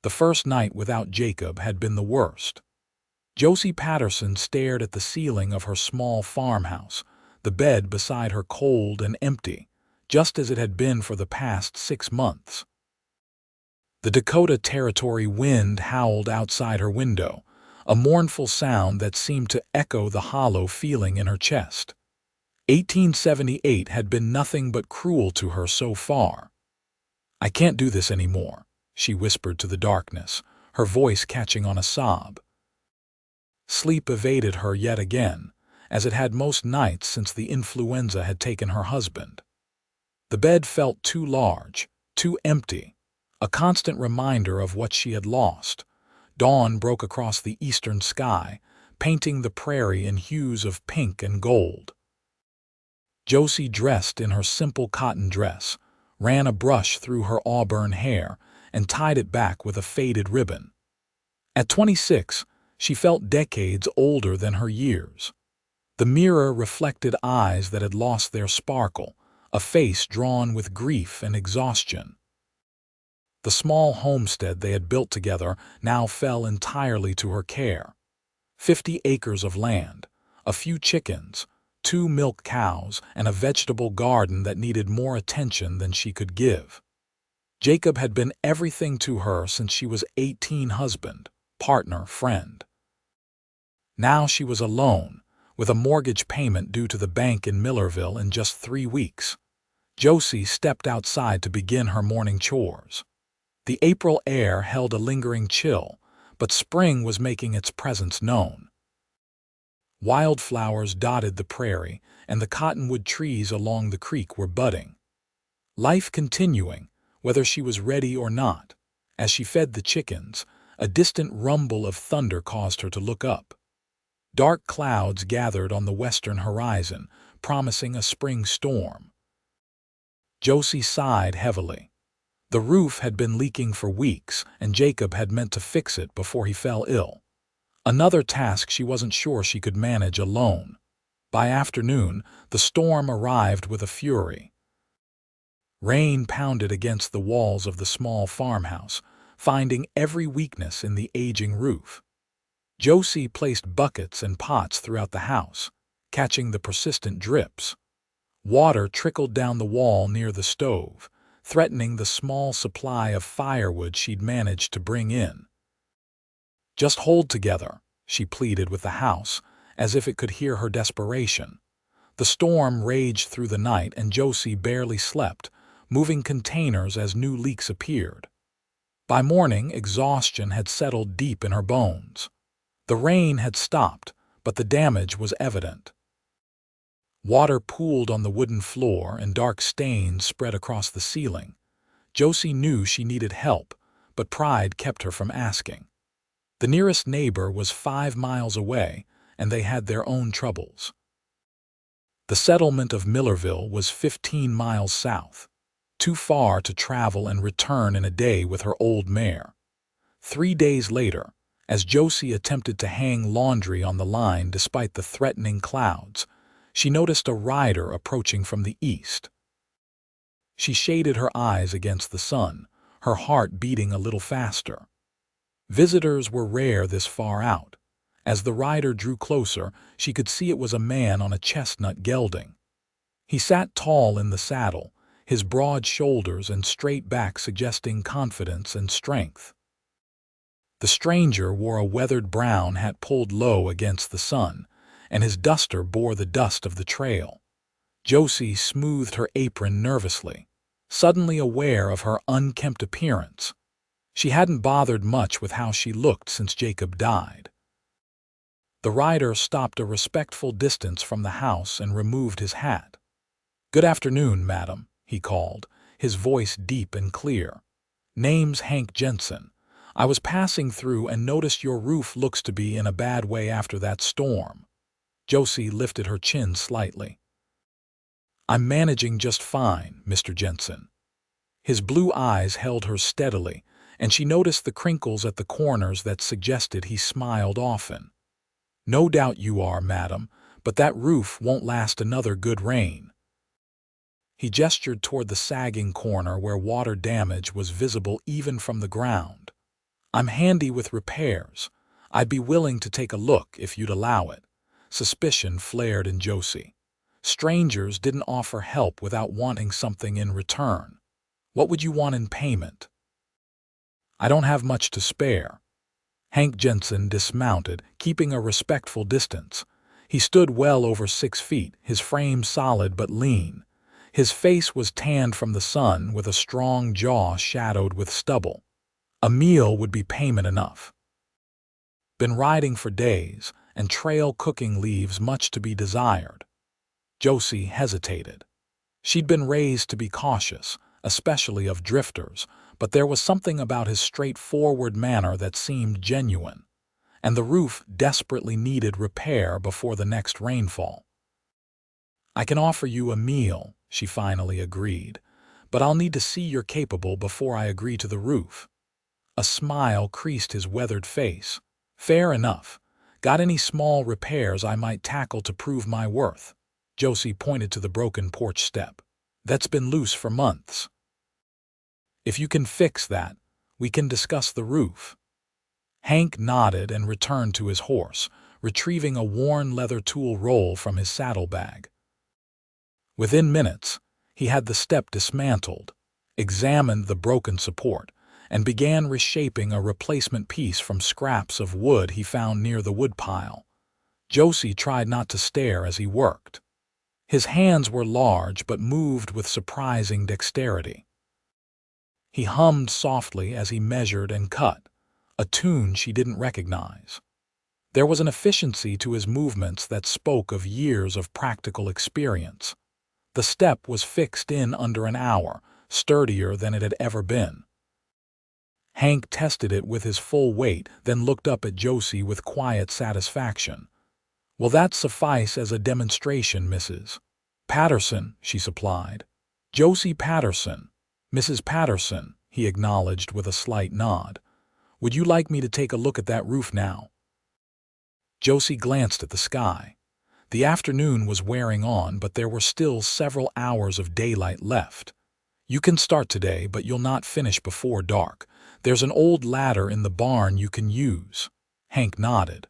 The first night without Jacob had been the worst. Josie Patterson stared at the ceiling of her small farmhouse, the bed beside her cold and empty, just as it had been for the past 6 months. The Dakota Territory wind howled outside her window, a mournful sound that seemed to echo the hollow feeling in her chest. 1878 had been nothing but cruel to her so far. "I can't do this anymore," she whispered to the darkness, her voice catching on a sob. Sleep evaded her yet again, as it had most nights since the influenza had taken her husband. The bed felt too large, too empty, a constant reminder of what she had lost. Dawn broke across the eastern sky, painting the prairie in hues of pink and gold. Josie, dressed in her simple cotton dress, ran a brush through her auburn hair and tied it back with a faded ribbon. At 26, she felt decades older than her years. The mirror reflected eyes that had lost their sparkle, a face drawn with grief and exhaustion. The small homestead they had built together now fell entirely to her care. 50 acres of land, a few chickens, 2 milk cows, and a vegetable garden that needed more attention than she could give. Jacob had been everything to her since she was 18, husband, partner, friend. Now she was alone, with a mortgage payment due to the bank in Millerville in just 3 weeks. Josie stepped outside to begin her morning chores. The April air held a lingering chill, but spring was making its presence known. Wildflowers dotted the prairie, and the cottonwood trees along the creek were budding. Life continuing, whether she was ready or not. As she fed the chickens, a distant rumble of thunder caused her to look up. Dark clouds gathered on the western horizon, promising a spring storm. Josie sighed heavily. The roof had been leaking for weeks, and Jacob had meant to fix it before he fell ill. Another task she wasn't sure she could manage alone. By afternoon, the storm arrived with a fury. Rain pounded against the walls of the small farmhouse, finding every weakness in the aging roof. Josie placed buckets and pots throughout the house, catching the persistent drips. Water trickled down the wall near the stove, threatening the small supply of firewood she'd managed to bring in. "Just hold together," she pleaded with the house, as if it could hear her desperation. The storm raged through the night, and Josie barely slept, moving containers as new leaks appeared. By morning, exhaustion had settled deep in her bones. The rain had stopped, but the damage was evident. Water pooled on the wooden floor, and dark stains spread across the ceiling. Josie knew she needed help, but pride kept her from asking. The nearest neighbor was 5 miles away, and they had their own troubles. The settlement of Millerville was 15 miles south, too far to travel and return in a day with her old mare. 3 days later, as Josie attempted to hang laundry on the line despite the threatening clouds, she noticed a rider approaching from the east. She shaded her eyes against the sun, her heart beating a little faster. Visitors were rare this far out. As the rider drew closer, she could see it was a man on a chestnut gelding. He sat tall in the saddle, his broad shoulders and straight back suggesting confidence and strength. The stranger wore a weathered brown hat pulled low against the sun, and his duster bore the dust of the trail. Josie smoothed her apron nervously, suddenly aware of her unkempt appearance. She hadn't bothered much with how she looked since Jacob died. The rider stopped a respectful distance from the house and removed his hat. "Good afternoon, madam," he called, his voice deep and clear. "Name's Hank Jensen. I was passing through and noticed your roof looks to be in a bad way after that storm." Josie lifted her chin slightly. "I'm managing just fine, Mr. Jensen." His blue eyes held her steadily, and she noticed the crinkles at the corners that suggested he smiled often. "No doubt you are, madam, but that roof won't last another good rain." He gestured toward the sagging corner where water damage was visible even from the ground. I'm handy with repairs. I'd be willing to take a look if you'd allow it. Suspicion flared in Josie. Strangers didn't offer help without wanting something in return. What would you want in payment? I don't have much to spare. Hank Jensen dismounted, keeping a respectful distance. He stood well over 6 feet, his frame solid but lean. His face was tanned from the sun, with a strong jaw shadowed with stubble. A meal would be payment enough. Been riding for days, and trail cooking leaves much to be desired. Josie hesitated. She'd been raised to be cautious, especially of drifters, but there was something about his straightforward manner that seemed genuine, and the roof desperately needed repair before the next rainfall. I can offer you a meal, she finally agreed, but I'll need to see you're capable before I agree to the roof. A smile creased his weathered face. Fair enough. Got any small repairs I might tackle to prove my worth? Josie pointed to the broken porch step. That's been loose for months. If you can fix that, we can discuss the roof. Hank nodded and returned to his horse, retrieving a worn leather tool roll from his saddlebag. Within minutes, he had the step dismantled, examined the broken support, and began reshaping a replacement piece from scraps of wood he found near the woodpile. Josie tried not to stare as he worked. His hands were large but moved with surprising dexterity. He hummed softly as he measured and cut, a tune she didn't recognize. There was an efficiency to his movements that spoke of years of practical experience. The step was fixed in under an hour, sturdier than it had ever been. Hank tested it with his full weight, then looked up at Josie with quiet satisfaction. Will that suffice as a demonstration, Mrs. Patterson? She supplied. Josie Patterson. Mrs. Patterson, he acknowledged with a slight nod. Would you like me to take a look at that roof now? Josie glanced at the sky. The afternoon was wearing on, but there were still several hours of daylight left. You can start today, but you'll not finish before dark. There's an old ladder in the barn you can use. Hank nodded.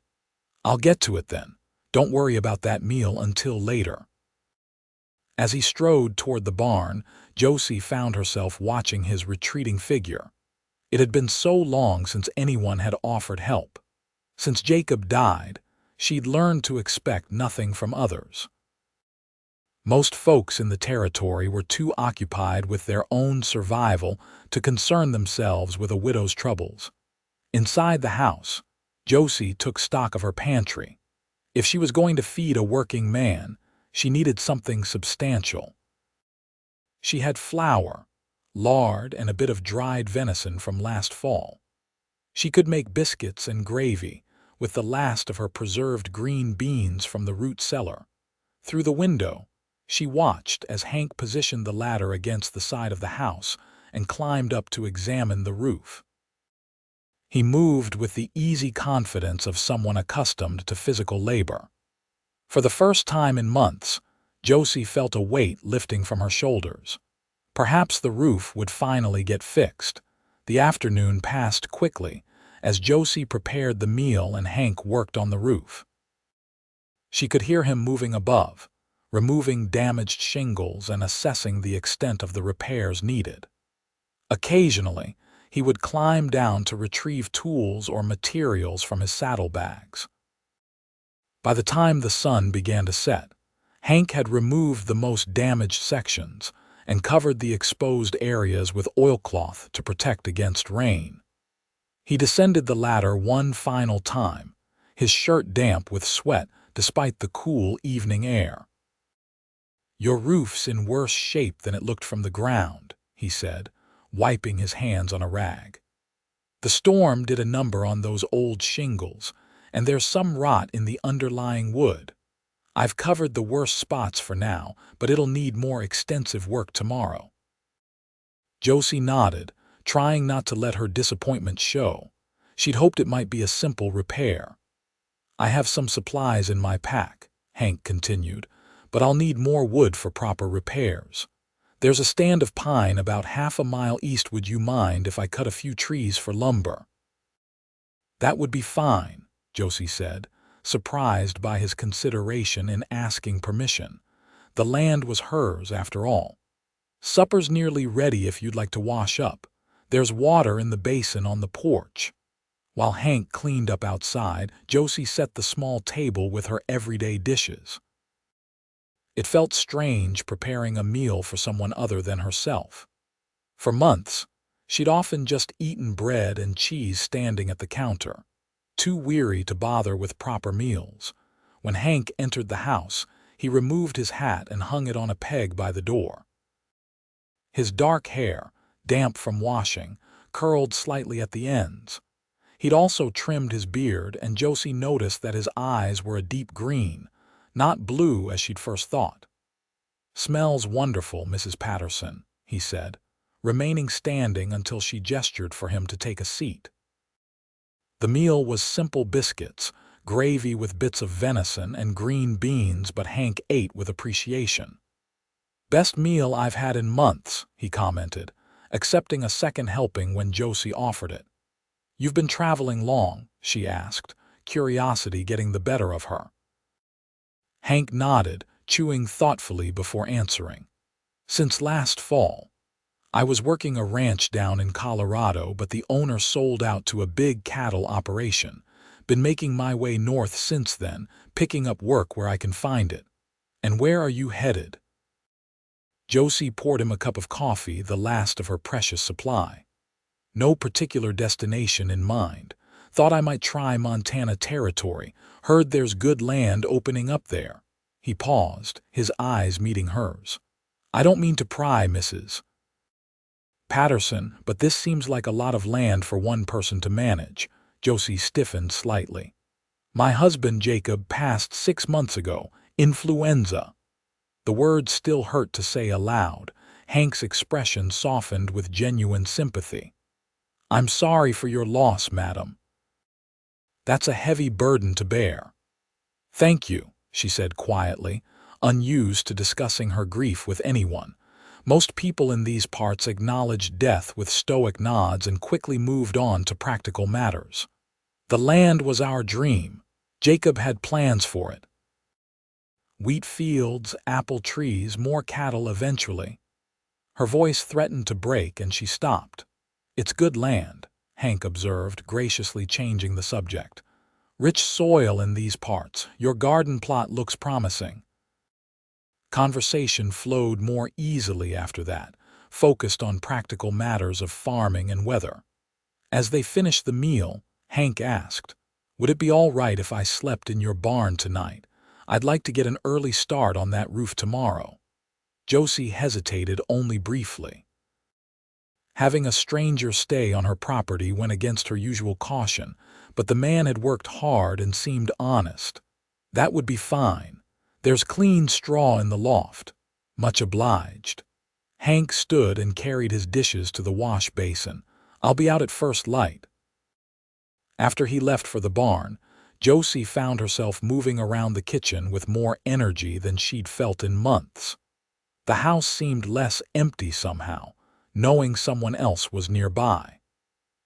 I'll get to it then. Don't worry about that meal until later. As he strode toward the barn, Josie found herself watching his retreating figure. It had been so long since anyone had offered help. Since Jacob died, she'd learned to expect nothing from others. Most folks in the territory were too occupied with their own survival to concern themselves with a widow's troubles. Inside the house, Josie took stock of her pantry. If she was going to feed a working man, she needed something substantial. She had flour, lard, and a bit of dried venison from last fall. She could make biscuits and gravy, with the last of her preserved green beans from the root cellar. Through the window, she watched as Hank positioned the ladder against the side of the house and climbed up to examine the roof. He moved with the easy confidence of someone accustomed to physical labor. For the first time in months, Josie felt a weight lifting from her shoulders. Perhaps the roof would finally get fixed. The afternoon passed quickly as Josie prepared the meal and Hank worked on the roof. She could hear him moving above, removing damaged shingles and assessing the extent of the repairs needed. Occasionally, he would climb down to retrieve tools or materials from his saddlebags. By the time the sun began to set, Hank had removed the most damaged sections and covered the exposed areas with oilcloth to protect against rain. He descended the ladder one final time, his shirt damp with sweat despite the cool evening air. Your roof's in worse shape than it looked from the ground, he said, wiping his hands on a rag. The storm did a number on those old shingles, and there's some rot in the underlying wood. I've covered the worst spots for now, but it'll need more extensive work tomorrow. Josie nodded, trying not to let her disappointment show. She'd hoped it might be a simple repair. I have some supplies in my pack, Hank continued, but I'll need more wood for proper repairs. There's a stand of pine about half a mile east. Would you mind if I cut a few trees for lumber? "That would be fine," Josie said, surprised by his consideration in asking permission. The land was hers, after all. "Supper's nearly ready if you'd like to wash up. There's water in the basin on the porch." While Hank cleaned up outside, Josie set the small table with her everyday dishes. It felt strange preparing a meal for someone other than herself. For months, she'd often just eaten bread and cheese standing at the counter, too weary to bother with proper meals. When Hank entered the house, he removed his hat and hung it on a peg by the door. His dark hair, damp from washing, curled slightly at the ends. He'd also trimmed his beard, and Josie noticed that his eyes were a deep green, not blue as she'd first thought. "Smells wonderful, Mrs. Patterson," he said, remaining standing until she gestured for him to take a seat. The meal was simple biscuits, gravy with bits of venison, and green beans, but Hank ate with appreciation. "Best meal I've had in months," he commented, accepting a second helping when Josie offered it. "You've been traveling long?" she asked, curiosity getting the better of her. Hank nodded, chewing thoughtfully before answering. "Since last fall. I was working a ranch down in Colorado, but the owner sold out to a big cattle operation. Been making my way north since then, picking up work where I can find it. And where are you headed?" Josie poured him a cup of coffee, the last of her precious supply. "No particular destination in mind. Thought I might try Montana Territory. Heard there's good land opening up there." He paused, his eyes meeting hers. "I don't mean to pry, Mrs. Patterson, but this seems like a lot of land for one person to manage." Josie stiffened slightly. "My husband Jacob passed 6 months ago. Influenza." The words still hurt to say aloud. Hank's expression softened with genuine sympathy. "I'm sorry for your loss, madam. That's a heavy burden to bear." "Thank you," she said quietly, unused to discussing her grief with anyone. Most people in these parts acknowledged death with stoic nods and quickly moved on to practical matters. "The land was our dream. Jacob had plans for it. Wheat fields, apple trees, more cattle eventually." Her voice threatened to break and she stopped. "It's good land," Hank observed, graciously changing the subject. "Rich soil in these parts. Your garden plot looks promising." Conversation flowed more easily after that, focused on practical matters of farming and weather. As they finished the meal, Hank asked, "Would it be all right if I slept in your barn tonight? I'd like to get an early start on that roof tomorrow." Josie hesitated only briefly. Having a stranger stay on her property went against her usual caution, but the man had worked hard and seemed honest. "That would be fine. There's clean straw in the loft." "Much obliged." Hank stood and carried his dishes to the wash basin. "I'll be out at first light." After he left for the barn, Josie found herself moving around the kitchen with more energy than she'd felt in months. The house seemed less empty somehow, knowing someone else was nearby.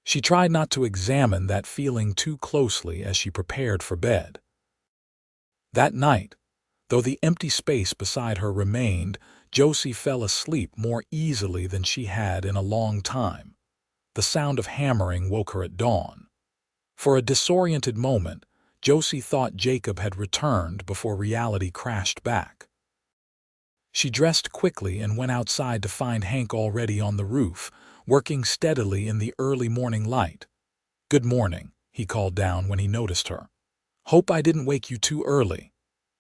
She tried not to examine that feeling too closely as she prepared for bed. That night, though the empty space beside her remained, Josie fell asleep more easily than she had in a long time. The sound of hammering woke her at dawn. For a disoriented moment, Josie thought Jacob had returned before reality crashed back. She dressed quickly and went outside to find Hank already on the roof, working steadily in the early morning light. "Good morning," he called down when he noticed her. "Hope I didn't wake you too early."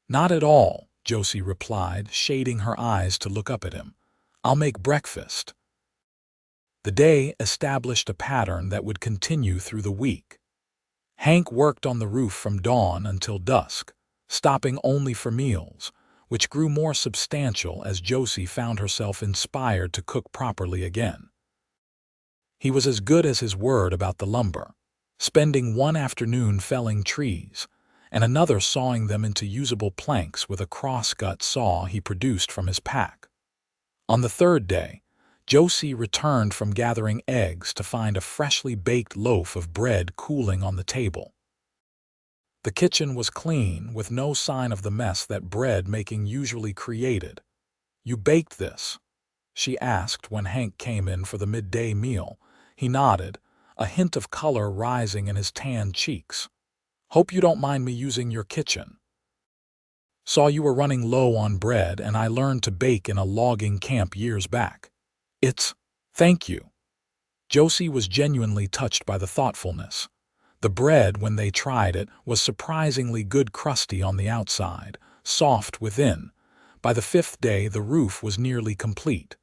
"Not at all," Josie replied, shading her eyes to look up at him. "I'll make breakfast." The day established a pattern that would continue through the week. Hank worked on the roof from dawn until dusk, stopping only for meals, which grew more substantial as Josie found herself inspired to cook properly again. He was as good as his word about the lumber, spending one afternoon felling trees, and another sawing them into usable planks with a crosscut saw he produced from his pack. On the third day, Josie returned from gathering eggs to find a freshly baked loaf of bread cooling on the table. The kitchen was clean, with no sign of the mess that bread-making usually created. "You baked this?" she asked when Hank came in for the midday meal. He nodded, a hint of color rising in his tanned cheeks. "Hope you don't mind me using your kitchen. Saw you were running low on bread, and I learned to bake in a logging camp years back." Thank you." Josie was genuinely touched by the thoughtfulness. The bread, when they tried it, was surprisingly good, crusty on the outside, soft within. By the 5th day, the roof was nearly complete.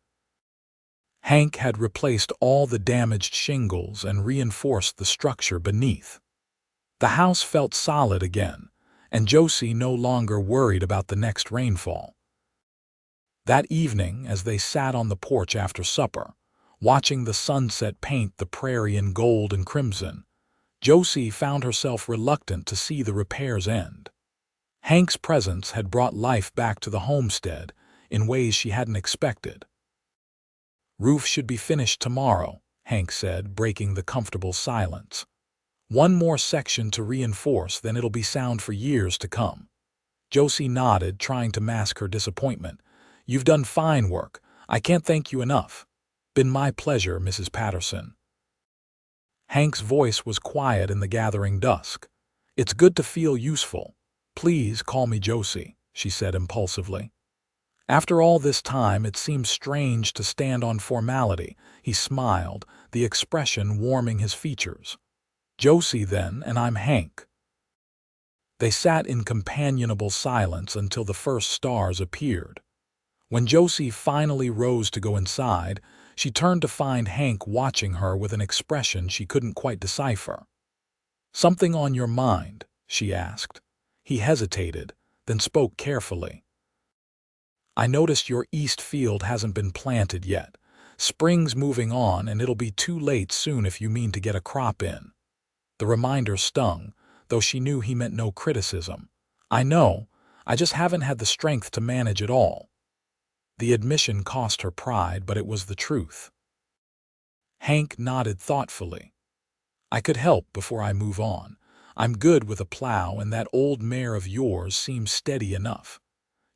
Hank had replaced all the damaged shingles and reinforced the structure beneath. The house felt solid again, and Josie no longer worried about the next rainfall. That evening, as they sat on the porch after supper, watching the sunset paint the prairie in gold and crimson, Josie found herself reluctant to see the repairs end. Hank's presence had brought life back to the homestead in ways she hadn't expected. "Roof should be finished tomorrow," Hank said, breaking the comfortable silence. "One more section to reinforce, then it'll be sound for years to come." Josie nodded, trying to mask her disappointment. "You've done fine work. I can't thank you enough." "Been my pleasure, Mrs. Patterson." Hank's voice was quiet in the gathering dusk. "It's good to feel useful. Please call me Josie," she said impulsively. After all this time, it seemed strange to stand on formality. He smiled, the expression warming his features. "Josie, then, and I'm Hank." They sat in companionable silence until the first stars appeared. When Josie finally rose to go inside, she turned to find Hank watching her with an expression she couldn't quite decipher. "Something on your mind?" she asked. He hesitated, then spoke carefully. "I noticed your east field hasn't been planted yet. Spring's moving on, and it'll be too late soon if you mean to get a crop in." The reminder stung, though she knew he meant no criticism. "I know, I just haven't had the strength to manage it all." The admission cost her pride, but it was the truth. Hank nodded thoughtfully. "I could help before I move on. I'm good with a plow, and that old mare of yours seems steady enough."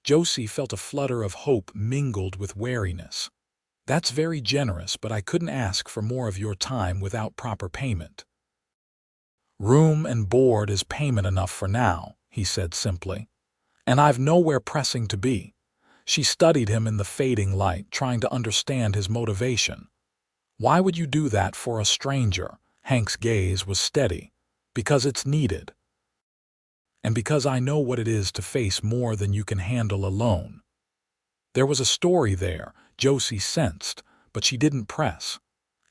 Josie felt a flutter of hope mingled with wariness. "That's very generous, but I couldn't ask for more of your time without proper payment." "Room and board is payment enough for now," he said simply. "And I've nowhere pressing to be." She studied him in the fading light, trying to understand his motivation. "Why would you do that for a stranger?" Hank's gaze was steady. "Because it's needed. And because I know what it is to face more than you can handle alone." There was a story there, Josie sensed, but she didn't press.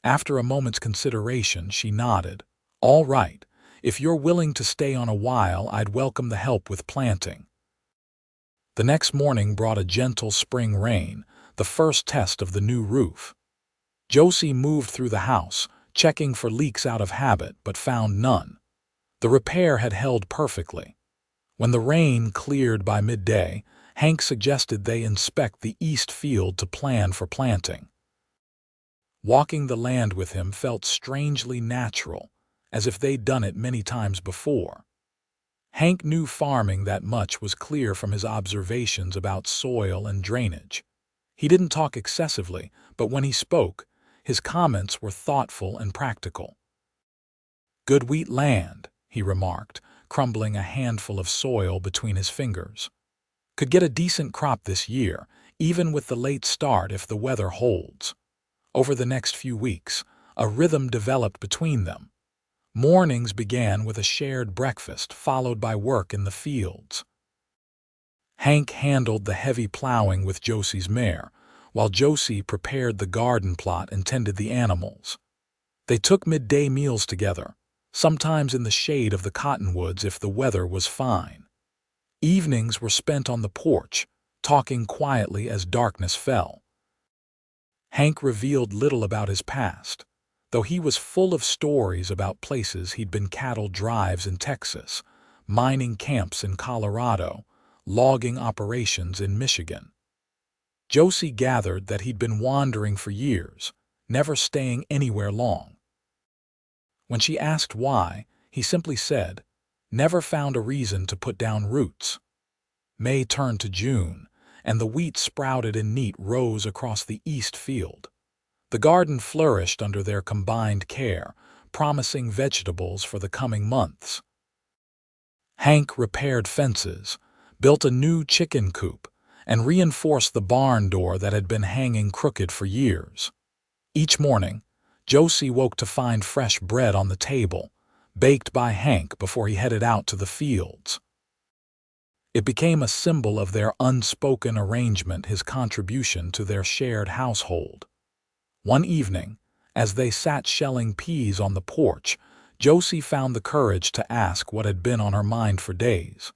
After a moment's consideration, she nodded. "All right, if you're willing to stay on a while, I'd welcome the help with planting." The next morning brought a gentle spring rain, the first test of the new roof. Josie moved through the house, checking for leaks out of habit, but found none. The repair had held perfectly. When the rain cleared by midday, Hank suggested they inspect the east field to plan for planting. Walking the land with him felt strangely natural, as if they'd done it many times before. Hank knew farming that much was clear from his observations about soil and drainage. He didn't talk excessively, but when he spoke, his comments were thoughtful and practical. "Good wheat land," he remarked, crumbling a handful of soil between his fingers. "Could get a decent crop this year, even with the late start if the weather holds." Over the next few weeks, a rhythm developed between them. Mornings began with a shared breakfast, followed by work in the fields. Hank handled the heavy plowing with Josie's mare, while Josie prepared the garden plot and tended the animals. They took midday meals together, sometimes in the shade of the cottonwoods if the weather was fine. Evenings were spent on the porch, talking quietly as darkness fell. Hank revealed little about his past, though he was full of stories about places he'd been: cattle drives in Texas, mining camps in Colorado, logging operations in Michigan. Josie gathered that he'd been wandering for years, never staying anywhere long. When she asked why, he simply said, "Never found a reason to put down roots." May turned to June, and the wheat sprouted in neat rows across the east field. The garden flourished under their combined care, promising vegetables for the coming months. Hank repaired fences, built a new chicken coop, and reinforced the barn door that had been hanging crooked for years. Each morning, Josie woke to find fresh bread on the table, baked by Hank before he headed out to the fields. It became a symbol of their unspoken arrangement, his contribution to their shared household. One evening, as they sat shelling peas on the porch, Josie found the courage to ask what had been on her mind for days.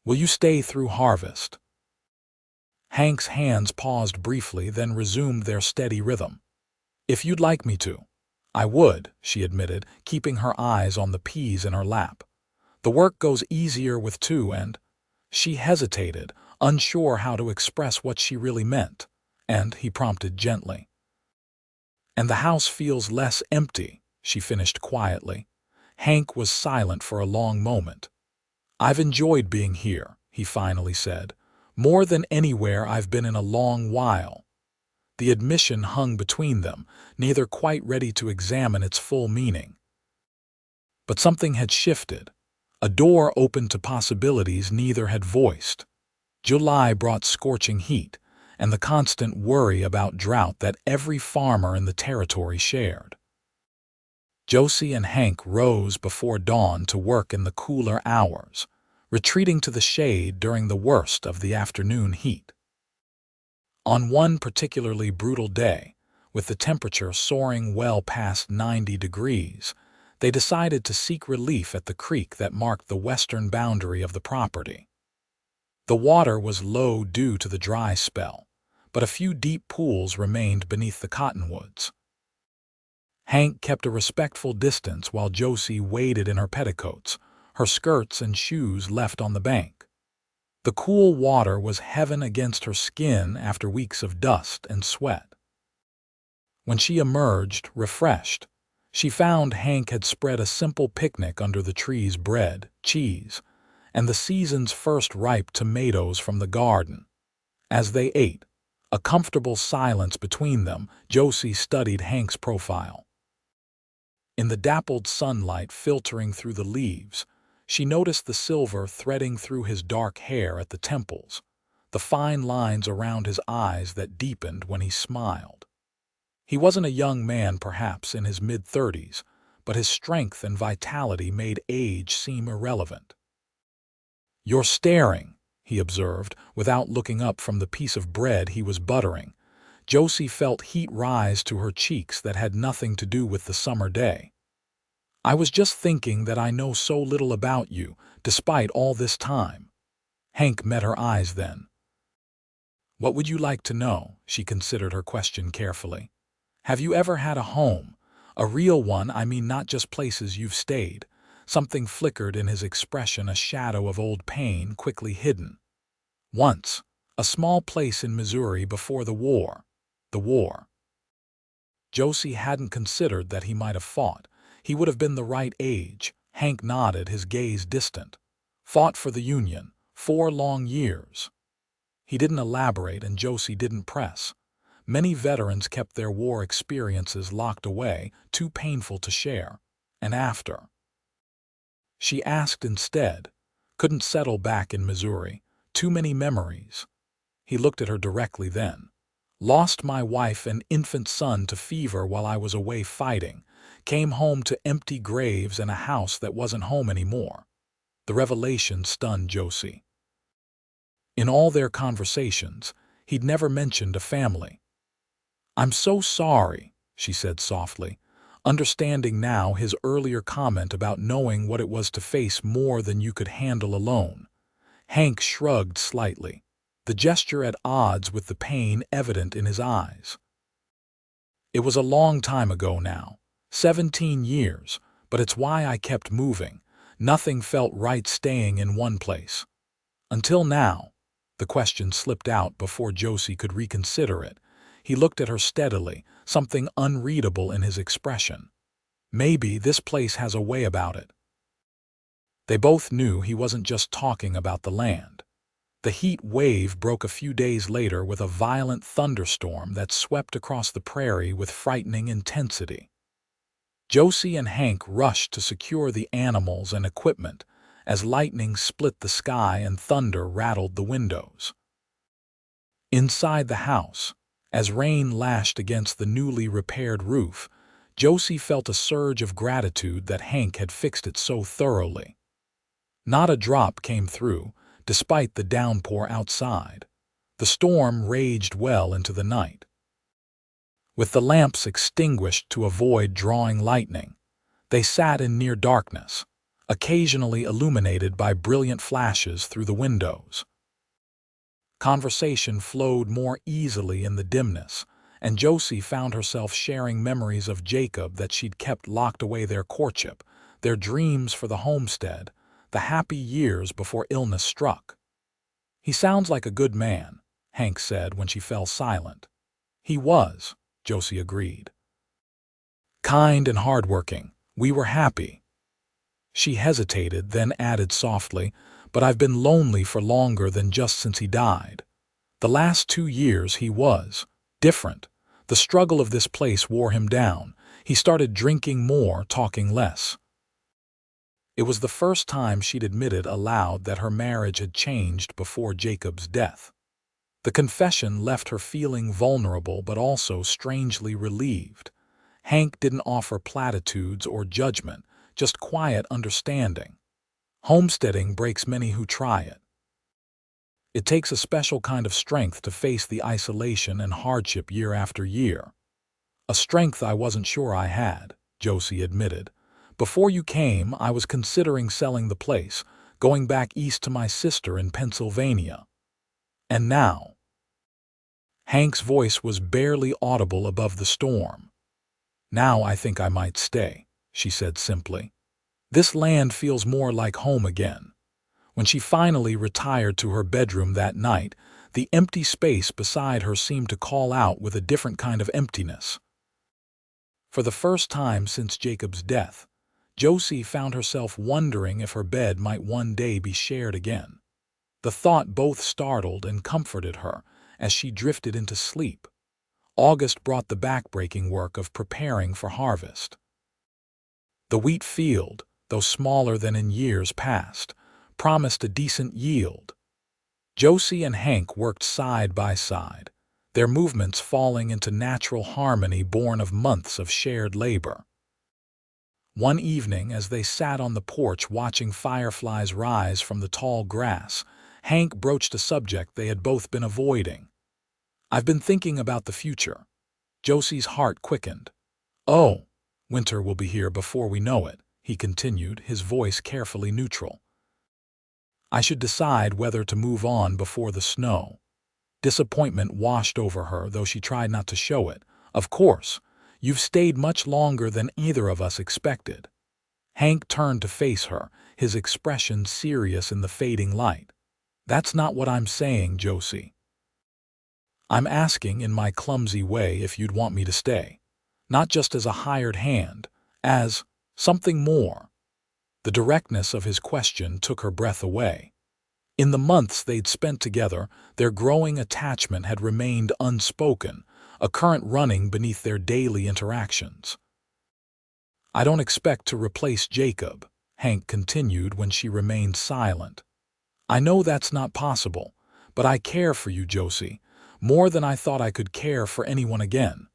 "Will you stay through harvest?" Hank's hands paused briefly, then resumed their steady rhythm. "If you'd like me to." "I would," she admitted, keeping her eyes on the peas in her lap. "The work goes easier with two and—" She hesitated, unsure how to express what she really meant, and he prompted gently. "And the house feels less empty," she finished quietly. Hank was silent for a long moment. "I've enjoyed being here," he finally said, "more than anywhere I've been in a long while." The admission hung between them, neither quite ready to examine its full meaning. But something had shifted. A door opened to possibilities neither had voiced. July brought scorching heat, and the constant worry about drought that every farmer in the territory shared. Josie and Hank rose before dawn to work in the cooler hours, retreating to the shade during the worst of the afternoon heat. On one particularly brutal day, with the temperature soaring well past 90 degrees, they decided to seek relief at the creek that marked the western boundary of the property. The water was low due to the dry spell, but a few deep pools remained beneath the cottonwoods. Hank kept a respectful distance while Josie waded in her petticoats, her skirts and shoes left on the bank. The cool water was heaven against her skin after weeks of dust and sweat. When she emerged, refreshed, she found Hank had spread a simple picnic under the trees: bread, cheese, and the season's first ripe tomatoes from the garden. As they ate, a comfortable silence between them, Josie studied Hank's profile. In the dappled sunlight filtering through the leaves, she noticed the silver threading through his dark hair at the temples, the fine lines around his eyes that deepened when he smiled. He wasn't a young man, perhaps in his mid-30s, but his strength and vitality made age seem irrelevant. "You're staring," he observed, without looking up from the piece of bread he was buttering. Josie felt heat rise to her cheeks that had nothing to do with the summer day. "I was just thinking that I know so little about you, despite all this time." Hank met her eyes then. "What would you like to know?" She considered her question carefully. "Have you ever had a home? A real one, I mean, not just places you've stayed." Something flickered in his expression, a shadow of old pain quickly hidden. "Once. A small place in Missouri before the war." "The war?" Josie hadn't considered that he might have fought. He would have been the right age. Hank nodded, his gaze distant. "Fought for the Union. 4 long years." He didn't elaborate, and Josie didn't press. Many veterans kept their war experiences locked away, too painful to share. "And after?" She asked instead. "Couldn't settle back in Missouri. Too many memories." He looked at her directly then. "Lost my wife and infant son to fever while I was away fighting. Came home to empty graves and a house that wasn't home anymore." The revelation stunned Josie. In all their conversations, he'd never mentioned a family. "I'm so sorry," she said softly, understanding now his earlier comment about knowing what it was to face more than you could handle alone. Hank shrugged slightly, the gesture at odds with the pain evident in his eyes. "It was a long time ago now, 17 years, but it's why I kept moving. Nothing felt right staying in one place. Until now." The question slipped out before Josie could reconsider it. He looked at her steadily, something unreadable in his expression. Maybe this place has a way about it. They both knew he wasn't just talking about the land. The heat wave broke a few days later with a violent thunderstorm that swept across the prairie with frightening intensity. Josie and Hank rushed to secure the animals and equipment as lightning split the sky and thunder rattled the windows. Inside the house, as rain lashed against the newly repaired roof, Josie felt a surge of gratitude that Hank had fixed it so thoroughly. Not a drop came through, despite the downpour outside. The storm raged well into the night. With the lamps extinguished to avoid drawing lightning, they sat in near darkness, occasionally illuminated by brilliant flashes through the windows. Conversation flowed more easily in the dimness, and Josie found herself sharing memories of Jacob that she'd kept locked away: their courtship, their dreams for the homestead, the happy years before illness struck. "He sounds like a good man," Hank said when she fell silent. "He was," Josie agreed. "Kind and hardworking. We were happy." She hesitated, then added softly, "But I've been lonely for longer than just since he died. The last 2 years he was different. The struggle of this place wore him down. He started drinking more, talking less." It was the first time she'd admitted aloud that her marriage had changed before Jacob's death. The confession left her feeling vulnerable but also strangely relieved. Hank didn't offer platitudes or judgment, just quiet understanding. Homesteading breaks many who try it. It takes a special kind of strength to face the isolation and hardship year after year. "A strength I wasn't sure I had," Josie admitted. "Before you came, I was considering selling the place, going back east to my sister in Pennsylvania. And now—" Hank's voice was barely audible above the storm. "Now I think I might stay," she said simply. "This land feels more like home again." When she finally retired to her bedroom that night, the empty space beside her seemed to call out with a different kind of emptiness. For the first time since Jacob's death, Josie found herself wondering if her bed might one day be shared again. The thought both startled and comforted her as she drifted into sleep. August brought the backbreaking work of preparing for harvest. The wheat field, though smaller than in years past, promised a decent yield. Josie and Hank worked side by side, their movements falling into natural harmony born of months of shared labor. One evening, as they sat on the porch watching fireflies rise from the tall grass, Hank broached a subject they had both been avoiding. "I've been thinking about the future." Josie's heart quickened. "Oh, winter will be here before we know it," he continued, his voice carefully neutral. "I should decide whether to move on before the snow." Disappointment washed over her, though she tried not to show it. "Of course, you've stayed much longer than either of us expected." Hank turned to face her, his expression serious in the fading light. "That's not what I'm saying, Josie. I'm asking in my clumsy way if you'd want me to stay. Not just as a hired hand, as something more." The directness of his question took her breath away. In the months they'd spent together, their growing attachment had remained unspoken, a current running beneath their daily interactions. "I don't expect to replace Jacob," Hank continued when she remained silent. "I know that's not possible, but I care for you, Josie, more than I thought I could care for anyone again."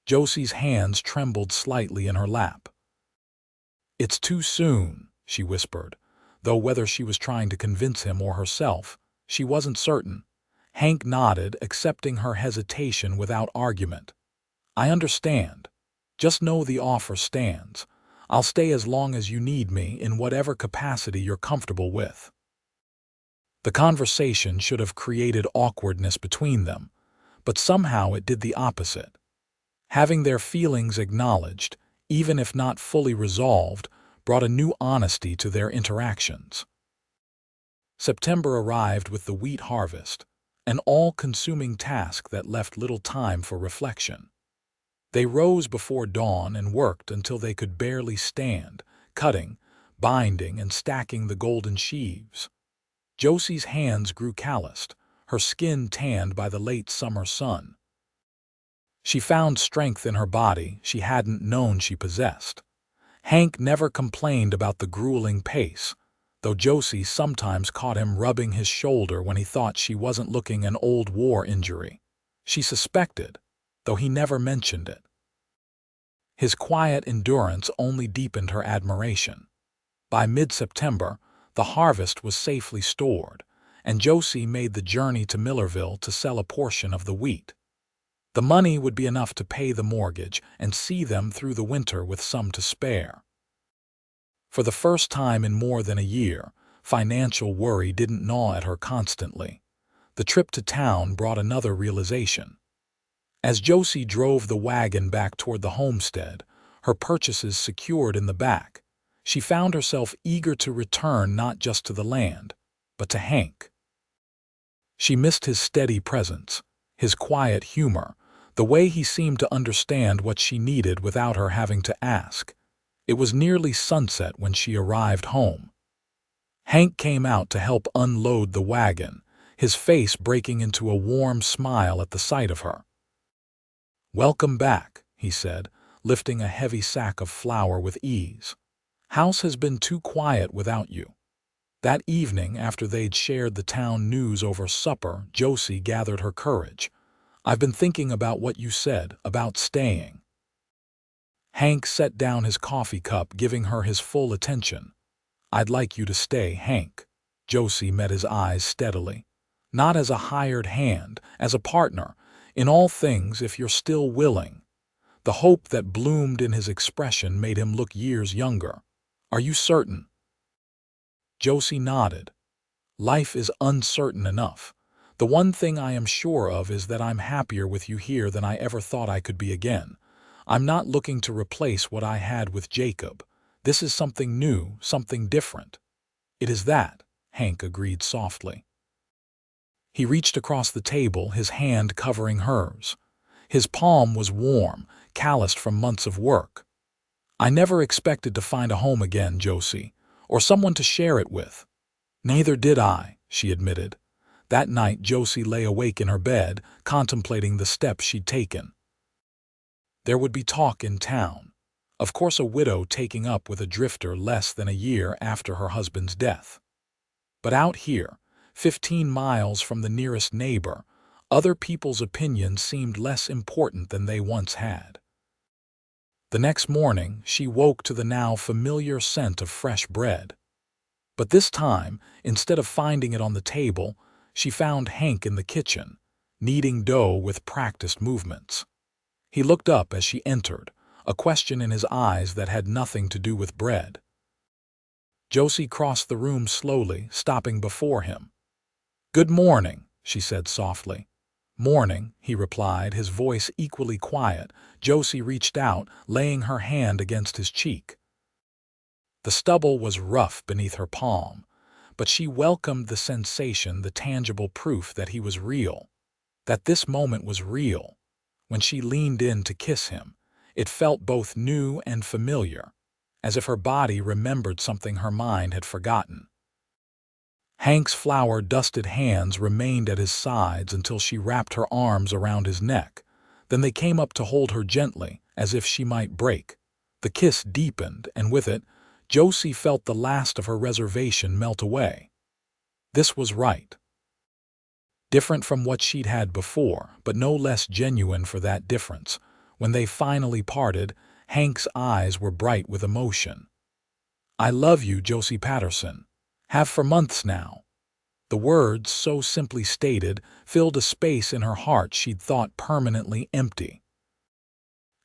Josie's hands trembled slightly in her lap. "It's too soon," she whispered, though whether she was trying to convince him or herself, she wasn't certain. Hank nodded, accepting her hesitation without argument. "I understand. Just know the offer stands. I'll stay as long as you need me in whatever capacity you're comfortable with." The conversation should have created awkwardness between them, but somehow it did the opposite. Having their feelings acknowledged, even if not fully resolved, brought a new honesty to their interactions. September arrived with the wheat harvest, an all-consuming task that left little time for reflection. They rose before dawn and worked until they could barely stand, cutting, binding, and stacking the golden sheaves. Josie's hands grew calloused, her skin tanned by the late summer sun. She found strength in her body she hadn't known she possessed. Hank never complained about the grueling pace, though Josie sometimes caught him rubbing his shoulder when he thought she wasn't looking an old war injury. She suspected, though he never mentioned it. His quiet endurance only deepened her admiration. By mid-September, the harvest was safely stored, and Josie made the journey to Millerville to sell a portion of the wheat. The money would be enough to pay the mortgage and see them through the winter with some to spare. For the first time in more than a year, financial worry didn't gnaw at her constantly. The trip to town brought another realization. As Josie drove the wagon back toward the homestead, her purchases secured in the back, she found herself eager to return not just to the land, but to Hank. She missed his steady presence, his quiet humor, the way he seemed to understand what she needed without her having to ask. It was nearly sunset when she arrived home. Hank came out to help unload the wagon, his face breaking into a warm smile at the sight of her. "Welcome back," he said, lifting a heavy sack of flour with ease. "House has been too quiet without you." That evening, after they'd shared the town news over supper, Josie gathered her courage. "I've been thinking about what you said, about staying." Hank set down his coffee cup, giving her his full attention. "I'd like you to stay, Hank." Josie met his eyes steadily. "Not as a hired hand, as a partner, in all things if you're still willing." The hope that bloomed in his expression made him look years younger. "Are you certain?" Josie nodded. "Life is uncertain enough. The one thing I am sure of is that I'm happier with you here than I ever thought I could be again. I'm not looking to replace what I had with Jacob. This is something new, something different." "It is that," Hank agreed softly. He reached across the table, his hand covering hers. His palm was warm, calloused from months of work. "I never expected to find a home again, Josie, or someone to share it with." "Neither did I," she admitted. That night, Josie lay awake in her bed, contemplating the steps she'd taken. There would be talk in town. Of course, a widow taking up with a drifter less than a year after her husband's death. But out here, 15 miles from the nearest neighbor, other people's opinions seemed less important than they once had. The next morning, she woke to the now familiar scent of fresh bread. But this time, instead of finding it on the table, she found Hank in the kitchen, kneading dough with practiced movements. He looked up as she entered, a question in his eyes that had nothing to do with bread. Josie crossed the room slowly, stopping before him. "Good morning," she said softly. "Morning," he replied, his voice equally quiet. Josie reached out, laying her hand against his cheek. The stubble was rough beneath her palm, but she welcomed the sensation, the tangible proof that he was real, that this moment was real. When she leaned in to kiss him, it felt both new and familiar, as if her body remembered something her mind had forgotten. Hank's flour-dusted hands remained at his sides until she wrapped her arms around his neck. Then they came up to hold her gently, as if she might break. The kiss deepened, and with it, Josie felt the last of her reservation melt away. This was right. Different from what she'd had before, but no less genuine for that difference. When they finally parted, Hank's eyes were bright with emotion. "I love you, Josie Patterson. Have for months now." The words, so simply stated, filled a space in her heart she'd thought permanently empty.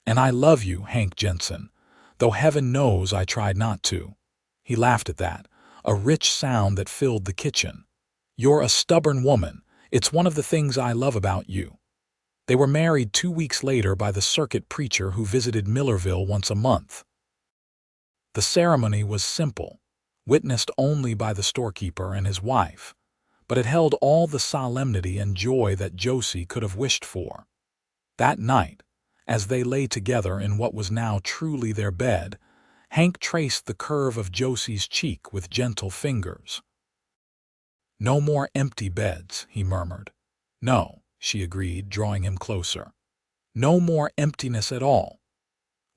"And I love you, Hank Jensen, though heaven knows I tried not to." He laughed at that, a rich sound that filled the kitchen. "You're a stubborn woman. It's one of the things I love about you." They were married 2 weeks later by the circuit preacher who visited Millerville once a month. The ceremony was simple. witnessed only by the storekeeper and his wife, but it held all the solemnity and joy that Josie could have wished for. That night, as they lay together in what was now truly their bed, Hank traced the curve of Josie's cheek with gentle fingers. "No more empty beds," he murmured. "No," she agreed, drawing him closer. "No more emptiness at all."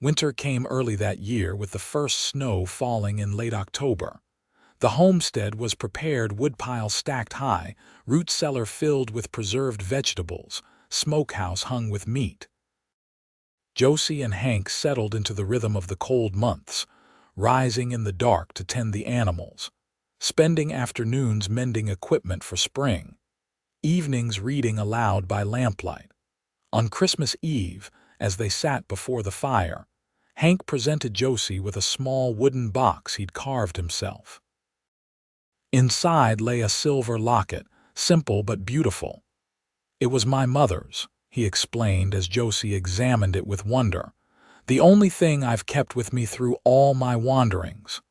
Winter came early that year, with the first snow falling in late October. The homestead was prepared, woodpile stacked high, root cellar filled with preserved vegetables, smokehouse hung with meat. Josie and Hank settled into the rhythm of the cold months, rising in the dark to tend the animals, spending afternoons mending equipment for spring, evenings reading aloud by lamplight. On Christmas Eve, as they sat before the fire, Hank presented Josie with a small wooden box he'd carved himself. Inside lay a silver locket, simple but beautiful. "It was my mother's," he explained as Josie examined it with wonder. "The only thing I've kept with me through all my wanderings."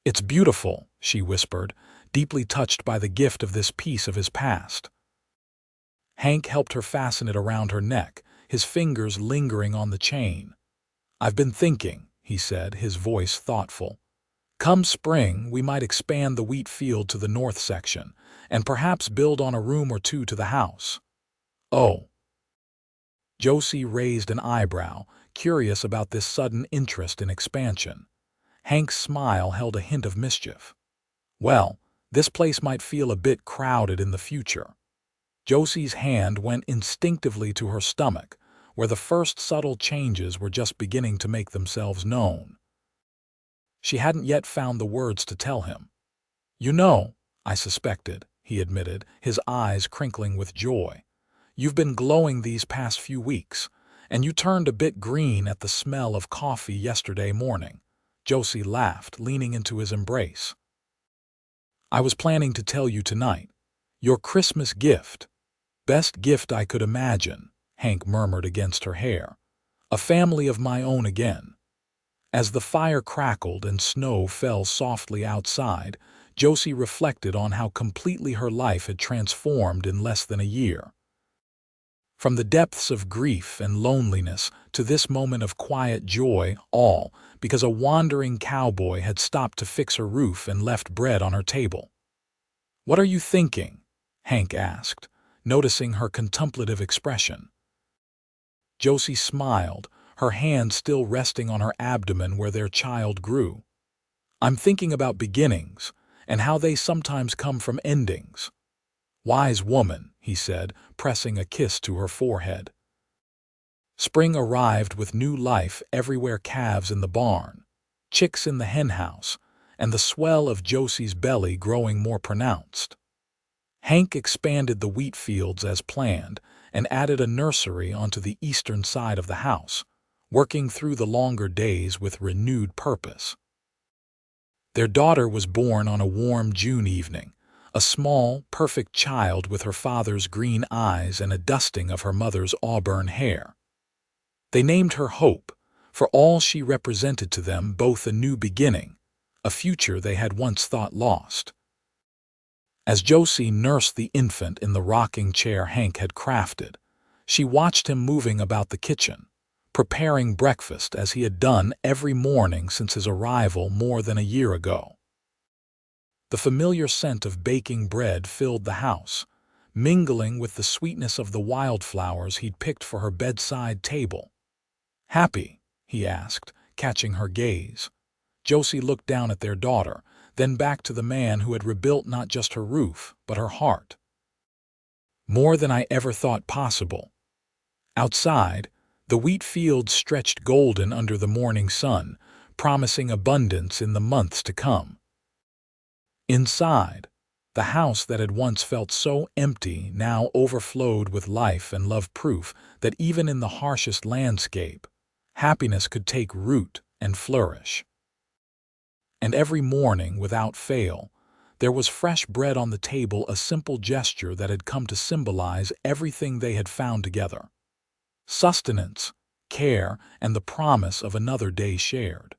"It's beautiful," she whispered, deeply touched by the gift of this piece of his past. Hank helped her fasten it around her neck, his fingers lingering on the chain. "I've been thinking," he said, his voice thoughtful. "Come spring, we might expand the wheat field to the north section, and perhaps build on a room or two to the house." "Oh." Josie raised an eyebrow, curious about this sudden interest in expansion. Hank's smile held a hint of mischief. "Well, this place might feel a bit crowded in the future." Josie's hand went instinctively to her stomach, where the first subtle changes were just beginning to make themselves known. She hadn't yet found the words to tell him. "You know, I suspected," he admitted, his eyes crinkling with joy. "You've been glowing these past few weeks, and you turned a bit green at the smell of coffee yesterday morning." Josie laughed, leaning into his embrace. "I was planning to tell you tonight. Your Christmas gift." "Best gift I could imagine," Hank murmured against her hair. "A family of my own again." As the fire crackled and snow fell softly outside, Josie reflected on how completely her life had transformed in less than a year. From the depths of grief and loneliness to this moment of quiet joy, all because a wandering cowboy had stopped to fix her roof and left bread on her table. "What are you thinking?" Hank asked, noticing her contemplative expression. Josie smiled, her hand still resting on her abdomen where their child grew. "I'm thinking about beginnings, and how they sometimes come from endings." "Wise woman," he said, pressing a kiss to her forehead. Spring arrived with new life everywhere, calves in the barn, chicks in the henhouse, and the swell of Josie's belly growing more pronounced. Hank expanded the wheat fields as planned and added a nursery onto the eastern side of the house, working through the longer days with renewed purpose. Their daughter was born on a warm June evening, a small, perfect child with her father's green eyes and a dusting of her mother's auburn hair. They named her Hope, for all she represented to them, both a new beginning, a future they had once thought lost. As Josie nursed the infant in the rocking chair Hank had crafted, she watched him moving about the kitchen, preparing breakfast as he had done every morning since his arrival more than a year ago. The familiar scent of baking bread filled the house, mingling with the sweetness of the wildflowers he'd picked for her bedside table. "Happy?" he asked, catching her gaze. Josie looked down at their daughter, then back to the man who had rebuilt not just her roof, but her heart. "More than I ever thought possible." Outside, the wheat fields stretched golden under the morning sun, promising abundance in the months to come. Inside, the house that had once felt so empty now overflowed with life and love, proof that even in the harshest landscape, happiness could take root and flourish. And every morning, without fail, there was fresh bread on the table, a simple gesture that had come to symbolize everything they had found together: sustenance, care, and the promise of another day shared.